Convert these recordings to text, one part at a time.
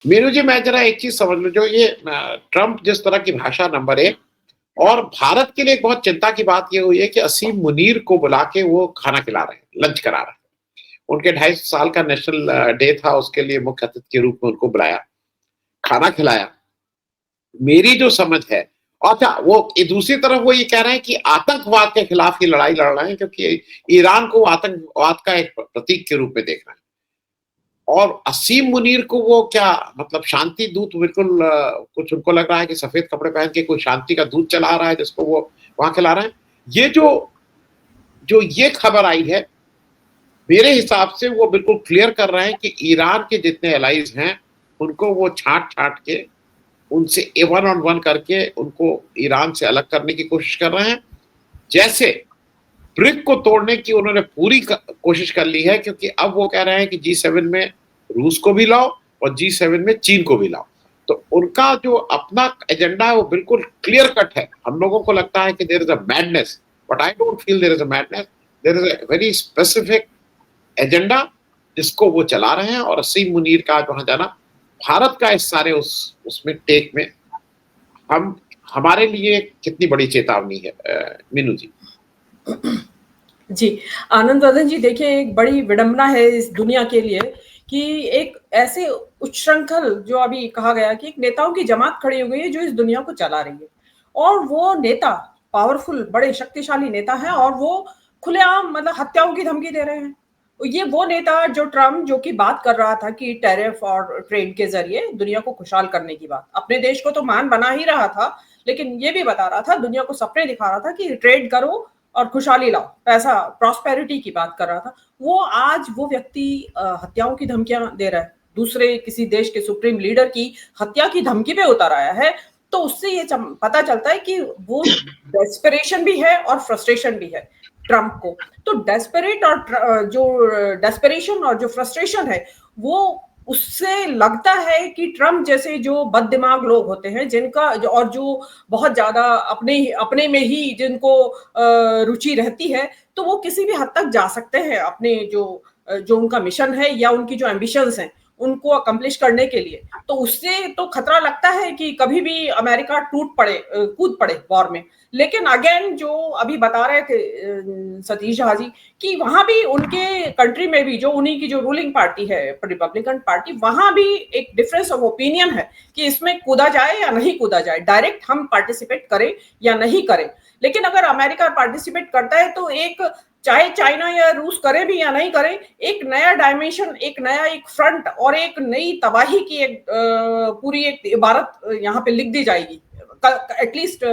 मीनू जी, मैं जरा एक चीज समझ लूं, जो ये ट्रम्प जिस तरह की भाषा नंबर एक, और भारत के लिए एक बहुत चिंता की बात ये हुई है कि असीम मुनीर को बुला के वो खाना खिला रहे हैं, लंच करा रहे हैं। उनके 2.5 साल का नेशनल डे था, उसके लिए मुख्य अतिथि के रूप में उनको बुलाया, खाना खिलाया। मेरी जो समझ है, अच्छा, वो दूसरी तरफ वो ये कह रहे हैं कि आतंकवाद के खिलाफ ये लड़ाई लड़ रहे हैं, क्योंकि ईरान को आतंकवाद का एक प्रतीक के रूप में देख रहे हैं। और असीम मुनीर को वो क्या, मतलब शांति दूत, बिल्कुल कुछ उनको लग रहा है कि सफेद कपड़े पहन के कोई शांति का दूत चला रहा है, जिसको वो वहां खिला रहे हैं। ये जो जो ये खबर आई है, मेरे हिसाब से वो बिल्कुल क्लियर कर रहे हैं कि ईरान के जितने एलाइज हैं, उनको वो छांट छांट के, उनसे ए वन ऑन वन करके उनको ईरान से अलग करने की कोशिश कर रहे हैं। जैसे ब्रिक को तोड़ने की उन्होंने पूरी कोशिश कर ली है, क्योंकि अब वो कह रहे हैं कि G7 में रूस को भी लाओ और G7 में चीन को भी लाओ। तो उनका जो अपना एजेंडा है वो बिल्कुल क्लियर कट है। हम लोगों को लगता है कि there is a madness, but I don't feel there is a madness. There is a very specific agenda जिसको वो चला रहे हैं। और असीम मुनीर का वहां जाना, भारत का इस सारे उसमें टेक में हम हमारे लिए कितनी बड़ी चेतावनी है, मीनू जी। जी, आनंद वर्धन जी, देखिए, एक बड़ी विडंबना है इस दुनिया के लिए कि एक ऐसे उच्छृंखल, जो अभी कहा गया कि एक नेताओं की जमात खड़ी हो गई है जो इस दुनिया को चला रही है, और वो नेता पावरफुल, बड़े शक्तिशाली नेता हैं, और वो खुलेआम मतलब हत्याओं की धमकी दे रहे हैं। ये वो नेता जो ट्रम्प, जो कि बात कर रहा था कि टैरिफ और ट्रेड के जरिए दुनिया को खुशहाल करने की बात, अपने देश को तो मान बना ही रहा था, लेकिन ये भी बता रहा था, दुनिया को सपने दिखा रहा था कि ट्रेड करो और खुशहाली लाओ, पैसा, प्रॉस्पेरिटी की बात कर रहा था। वो आज वो व्यक्ति हत्याओं की धमकियां दे रहा है, दूसरे किसी देश के सुप्रीम लीडर की हत्या की धमकी पे उतर आया है। तो उससे ये पता चलता है कि वो डेस्परेशन भी है और फ्रस्ट्रेशन भी है ट्रम्प को। तो डेस्परेट और जो डेस्परेशन और जो फ्रस्ट्रेशन है, वो उससे लगता है कि ट्रम्प जैसे जो बददिमाग लोग होते हैं, जिनका और जो बहुत ज्यादा अपने अपने में ही जिनको रुचि रहती है, तो वो किसी भी हद तक जा सकते हैं अपने जो उनका मिशन है या उनकी जो एम्बिशंस हैं उनको अकम्प्लिश करने के लिए। तो उससे तो खतरा लगता है कि कभी भी अमेरिका कूद पड़े वॉर में। लेकिन अगेन, जो अभी बता रहे थे सतीश झा जी, कि वहां भी उनके कंट्री में भी जो उन्हीं की जो रूलिंग पार्टी है, रिपब्लिकन पार्टी, वहां भी एक डिफरेंस ऑफ ओपिनियन है कि इसमें कूदा जाए या नहीं कूदा जाए, डायरेक्ट हम पार्टिसिपेट करें या नहीं करें। लेकिन अगर अमेरिका पार्टिसिपेट करता है तो एक, चाहे चाइना या रूस करे भी या नहीं करे, एक नया डायमेंशन, एक नया एक फ्रंट और एक नई तबाही की एक पूरी एक इबारत यहाँ पे लिख दी जाएगी, एटलीस्ट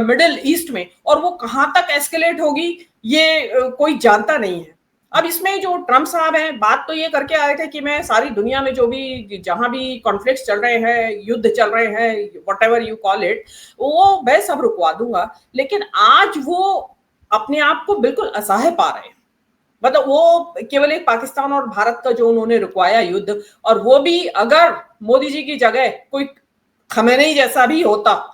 मिडिल ईस्ट में। और वो कहां तक एस्केलेट होगी ये कोई जानता नहीं है। अब इसमें जो ट्रम्प साहब हैं, बात तो ये करके आए थे कि मैं सारी दुनिया में जो भी, जहां भी कॉन्फ्लिक्ट चल रहे हैं, युद्ध चल रहे हैं, व्हाटएवर यू कॉल इट, वो मैं सब रुकवा दूंगा। लेकिन आज वो अपने आप को बिल्कुल असहाय पा रहे हैं। मतलब वो केवल एक पाकिस्तान और भारत का जो उन्होंने रुकवाया युद्ध, और वो भी अगर मोदी जी की जगह कोई खमेनी जैसा भी होता,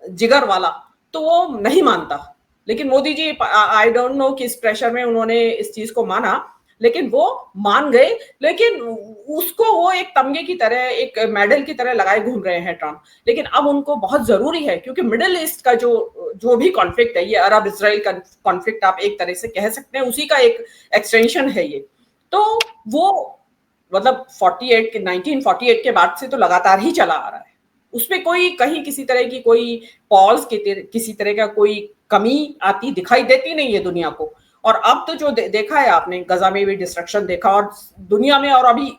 जिगर वाला, तो वो नहीं मानता। लेकिन Modi ji, I don't know किस प्रेशर में उन्होंने इस चीज को माना, लेकिन वो मान गए। लेकिन उसको वो एक तमगे की तरह, एक मेडल की तरह लगाए घूम रहे हैं ट्रम्प। लेकिन अब उनको बहुत जरूरी है, क्योंकि मिडिल ईस्ट का जो भी कॉन्फ्लिक्ट है, ये अरब इसराइल का कॉन्फ्लिक्ट आप एक तरह से कह सकते हैं, उसी का एक एक्सटेंशन है ये। तो वो मतलब 1948 के बाद से तो लगातार ही चला आ रहा है। उसमें कोई कहीं किसी तरह की कोई पॉज, किसी तरह का कोई कमी आती दिखाई देती नहीं है दुनिया को। और अब तो जो देखा है आपने, गजा में भी डिस्ट्रक्शन देखा, और दुनिया में और अभी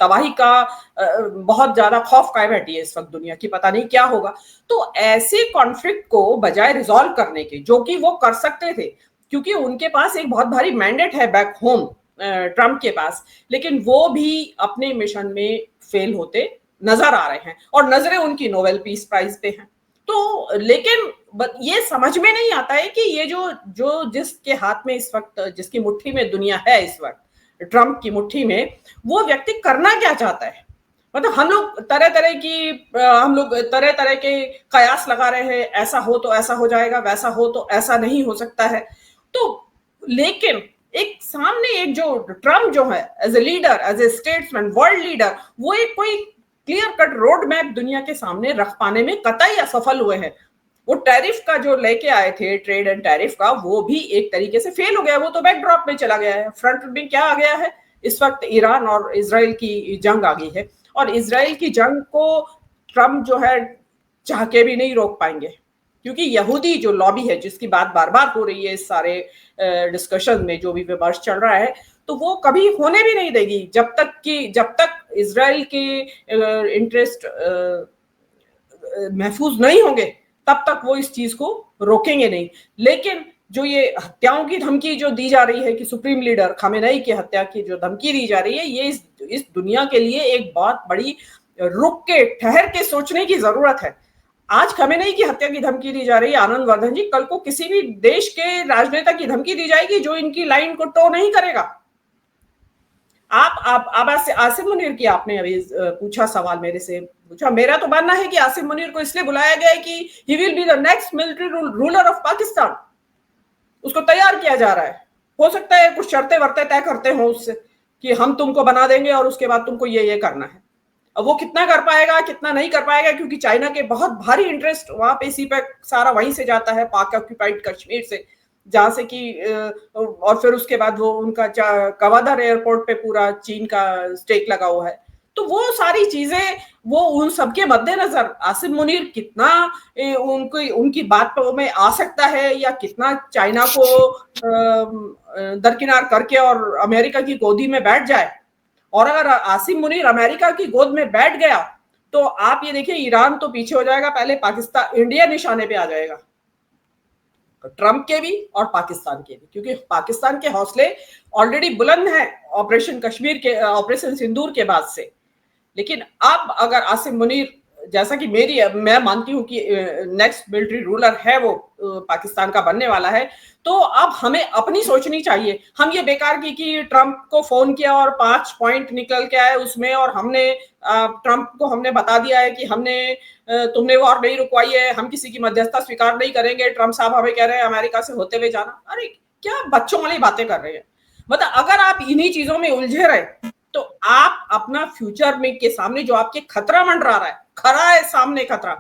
तबाही का बहुत ज्यादा खौफ काय बैठी है इस वक्त दुनिया की, पता नहीं क्या होगा। तो ऐसे कॉन्फ्लिक्ट को बजाय रिजॉल्व करने के, जो कि वो कर सकते थे, क्योंकि उनके पास एक बहुत भारी मैंडेट है बैक होम ट्रम्प के पास, लेकिन वो भी अपने मिशन में फेल होते नजर आ रहे हैं, और नजरें उनकी नोबेल पीस प्राइज पे हैं। तो लेकिन ये समझ में नहीं आता है कि ये जो जिसके हाथ में इस वक्त, जिसकी मुट्ठी में दुनिया है इस वक्त, ट्रम्प की मुट्ठी में, वो व्यक्ति करना क्या चाहता है। मतलब हम लोग तरह तरह के कयास लगा रहे हैं, ऐसा हो तो ऐसा हो जाएगा, वैसा हो तो ऐसा नहीं हो सकता है। तो लेकिन एक सामने एक जो ट्रम्प जो है, as a leader, as a statesman, world leader, वो एक कोई क्लियर कट रोड मैप दुनिया के सामने रख पाने में कतई असफल हुए हैं। वो टैरिफ का जो लेके आए थे, ट्रेड एंड टैरिफ का, वो भी एक तरीके से फेल हो गया, वो तो बैकड्रॉप में चला गया है। फ्रंट में क्या आ गया है, इस वक्त ईरान और इजराइल की जंग आ गई है, और इजराइल की जंग को ट्रम्प जो है चाह के भी नहीं रोक पाएंगे, क्योंकि यहूदी जो लॉबी है, जिसकी बात बार बार हो रही है इस सारे डिस्कशन में, जो भी विमर्श चल रहा है, तो वो कभी होने भी नहीं देगी जब तक इजराइल के इंटरेस्ट महफूज नहीं होंगे, तब तक वो इस चीज को रोकेंगे नहीं। लेकिन जो ये हत्याओं की धमकी जो दी जा रही है, कि सुप्रीम लीडर खामेनेई की हत्या की जो धमकी दी जा रही है, ये इस दुनिया के लिए एक बहुत बड़ी रुक के ठहर के सोचने की जरूरत है। आज खामेनेई की हत्या की धमकी दी जा रही है आनंद वर्धन जी, कल को किसी भी देश के राजनेता की धमकी दी जाएगी जो इनकी लाइन को टो नहीं करेगा। आप आसिम मुनीर की आपने अभी पूछा, सवाल मेरे से पूछा। मेरा तो मानना है कि आसिम मुनीर को इसलिए बुलाया गया है कि he will be the next military ruler of Pakistan. उसको तैयार किया जा रहा है। हो सकता है कुछ शर्तें वर्तें तय करते हो उससे कि हम तुमको बना देंगे और उसके बाद तुमको ये करना है। अब वो कितना कर पाएगा कितना नहीं कर पाएगा, क्योंकि चाइना के बहुत भारी इंटरेस्ट वहां पे इसी पे सारा वहीं से जाता है, पाक ऑक्यूपाइड कश्मीर से, जहां से कि और फिर उसके बाद वो उनका कवादर एयरपोर्ट पे पूरा चीन का स्टेक लगा हुआ है। तो वो सारी चीजें, वो उन सबके मद्देनजर आसिम मुनीर कितना उनकी बात में आ सकता है, या कितना चाइना को दरकिनार करके और अमेरिका की गोदी में बैठ जाए। और अगर आसिम मुनीर अमेरिका की गोद में बैठ गया तो आप ये देखिए, ईरान तो पीछे हो जाएगा, पहले पाकिस्तान, इंडिया निशाने पे आ जाएगा, ट्रंप के भी और पाकिस्तान के भी, क्योंकि पाकिस्तान के हौसले ऑलरेडी बुलंद हैं ऑपरेशन कश्मीर के, ऑपरेशन सिंदूर के बाद से। लेकिन अब अगर आसिम मुनीर, जैसा कि मैं मानती हूं कि नेक्स्ट मिलिट्री रूलर है वो पाकिस्तान का बनने वाला है, तो अब हमें अपनी सोचनी चाहिए। हम ये बेकार की कि ट्रंप को फोन किया और 5 पॉइंट निकल के आए उसमें, और हमने ट्रंप को हमने बता दिया है कि तुमने वॉर नहीं रुकवाई है, हम किसी की मध्यस्थता स्वीकार नहीं करेंगे, ट्रंप साहब हमें कह रहे हैं अमेरिका से होते हुए जाना। अरे क्या बच्चों वाली बातें कर रहे हैं। मतलब अगर आप इन्हीं चीजों में उलझे रहे तो आप अपना फ्यूचर में के सामने जो आपके खतरा मंडरा रहा है, खड़ा है सामने खतरा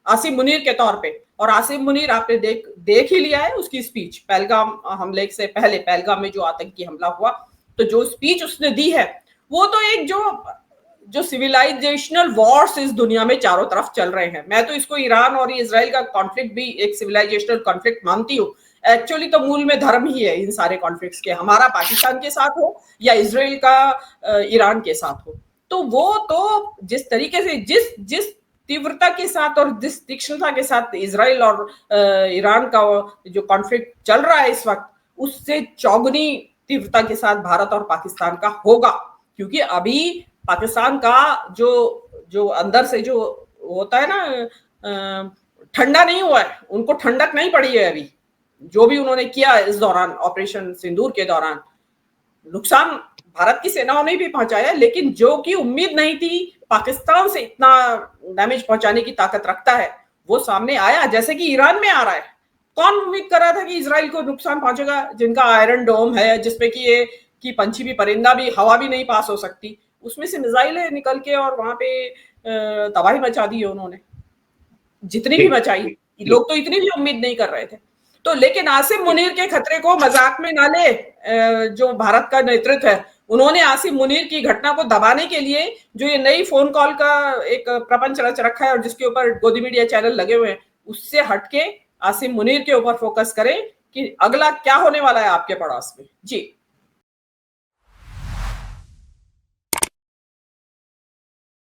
आसिम मुनीर के तौर पे। और आसिम मुनीर आपने देख ही लिया है उसकी स्पीच पहलगाम हमले से पहले, पहलगाम में जो आतंकी हमला हुआ, तो जो स्पीच उसने दी है, वो तो एक जो सिविलाइजेशनल वॉर्स इस दुनिया में चारों तरफ चल रहे हैं। मैं तो इसको ईरान और इजराइल का कॉन्फ्लिक्ट भी एक सिविलाइजेशनल कॉन्फ्लिक्ट मानती हूँ। एक्चुअली तो मूल में धर्म ही है इन सारे कॉन्फ्लिक्ट्स के, हमारा पाकिस्तान के साथ हो या इजराइल का ईरान के साथ हो। तो वो तो जिस तरीके से, जिस तीव्रता के साथ और जिस तीक्ष्णता के साथ इजराइल और ईरान का जो कॉन्फ्लिक्ट चल रहा है इस वक्त, उससे चौगुनी तीव्रता के साथ भारत और पाकिस्तान का होगा। क्योंकि अभी पाकिस्तान का जो अंदर से जो होता है ना, ठंडा नहीं हुआ है, उनको ठंडक नहीं पड़ी है अभी। जो भी उन्होंने किया इस दौरान, ऑपरेशन सिंदूर के दौरान, नुकसान भारत की सेनाओं ने भी पहुंचाया, लेकिन जो कि उम्मीद नहीं थी पाकिस्तान से इतना डैमेज पहुंचाने की ताकत रखता है, वो सामने आया। जैसे कि ईरान में आ रहा है। कौन उम्मीद कर रहा था कि इजराइल को नुकसान पहुंचेगा, जिनका आयरन डोम है, जिसपे कि पंछी भी परिंदा भी हवा भी नहीं पास हो सकती, उसमें से मिसाइलें निकल के और वहां पे तबाही मचा दी है उन्होंने, जितनी भी मचाई। लोग तो इतनी भी उम्मीद नहीं कर रहे थे। तो लेकिन आसिम मुनीर के खतरे को मजाक में ना ले जो भारत का नेतृत्व है। उन्होंने आसिम मुनीर की घटना को दबाने के लिए जो ये नई फोन कॉल का एक प्रपंच रच रखा है और जिसके ऊपर गोदी मीडिया चैनल लगे हुए हैं, उससे हटके आसिम मुनीर के ऊपर फोकस करें कि अगला क्या होने वाला है आपके पड़ोस में। जी।